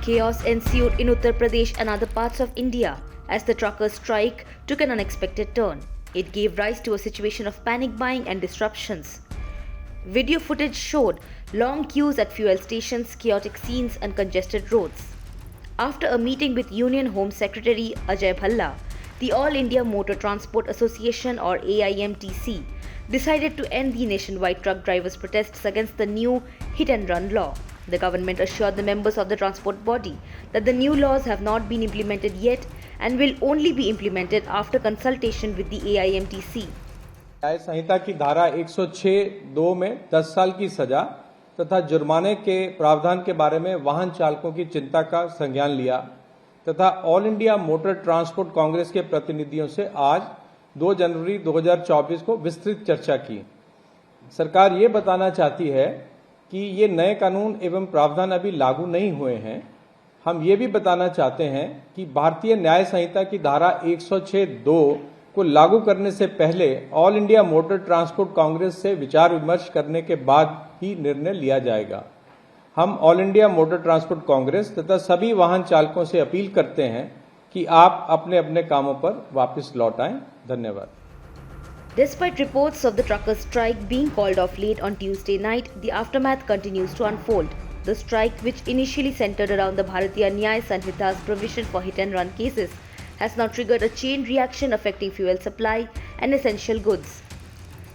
Chaos ensued in Uttar Pradesh and other parts of India as the truckers' strike took an unexpected turn. It gave rise to a situation of panic buying and disruptions. Video footage showed long queues at fuel stations, chaotic scenes, and congested roads. After a meeting with Union Home Secretary Ajay Bhalla, the All India Motor Transport Association or AIMTC decided to end the nationwide truck drivers' protests against the new hit and run law. The government assured the members of the transport body that the new laws have not been implemented yet and will only be implemented after consultation with the AIMTC. न्याय संहिता की धारा 106(2) में 10 साल की सजा तथा जुर्माने के प्रावधान के बारे में वाहन चालकों की चिंता का संज्ञान लिया तथा all India motor transport Congress के प्रतिनिधियों से आज 2 जनवरी 2024 को विस्तृत चर्चा की। सरकार ये बताना चाहती है कि ये नए कानून एवं प्रावधान अभी लागू नहीं हुए हैं। हम ये भी बताना चाहते हैं कि भारतीय न्याय संहिता की धारा 106(2) को लागू करने से पहले all India motor transport Congress से विचार विमर्श करने के बाद ही निर्णय लिया जाएगा। हम all India motor transport Congress तथा सभी वाहन चालकों से अपील करते हैं कि आप अपने अपने कामों पर वापस लौट आएं। धन्यवाद। Despite reports of the truckers' strike being called off late on Tuesday night, the aftermath continues to unfold. The strike, which initially centered around the Bharatiya Nyaya Sanhita's provision for hit-and-run cases, has now triggered a chain reaction affecting fuel supply and essential goods.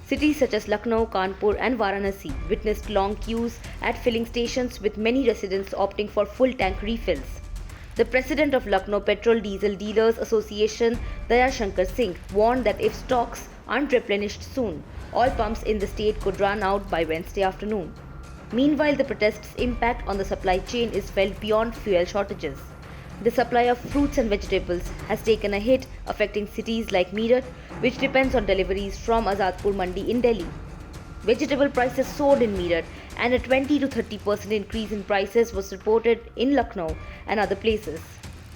Cities such as Lucknow, Kanpur and Varanasi witnessed long queues at filling stations with many residents opting for full tank refills. The president of Lucknow Petrol Diesel Dealers Association, Daya Shankar Singh, warned that if stocks aren't replenished soon, all pumps in the state could run out by Wednesday afternoon. Meanwhile, the protests' impact on the supply chain is felt beyond fuel shortages. The supply of fruits and vegetables has taken a hit, affecting cities like Meerut, which depends on deliveries from Azadpur Mandi in Delhi. Vegetable prices soared in Meerut, and a 20 to 30% increase in prices was reported in Lucknow and other places.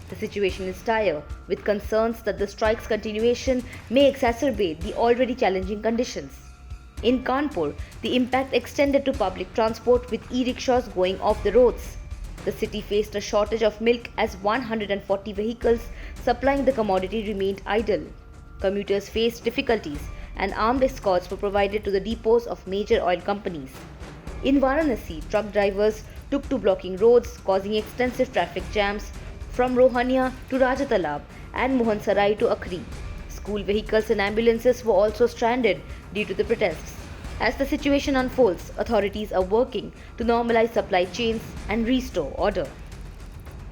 The situation is dire, with concerns that the strike's continuation may exacerbate the already challenging conditions. In Kanpur, the impact extended to public transport with e-rickshaws going off the roads. The city faced a shortage of milk as 140 vehicles supplying the commodity remained idle. Commuters faced difficulties and armed escorts were provided to the depots of major oil companies. In Varanasi, truck drivers took to blocking roads, causing extensive traffic jams from Rohania to Rajatalab and Mohansarai to Akhri. School vehicles and ambulances were also stranded due to the protests. As the situation unfolds, authorities are working to normalize supply chains and restore order.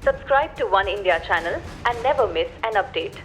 Subscribe to One India channel and never miss an update.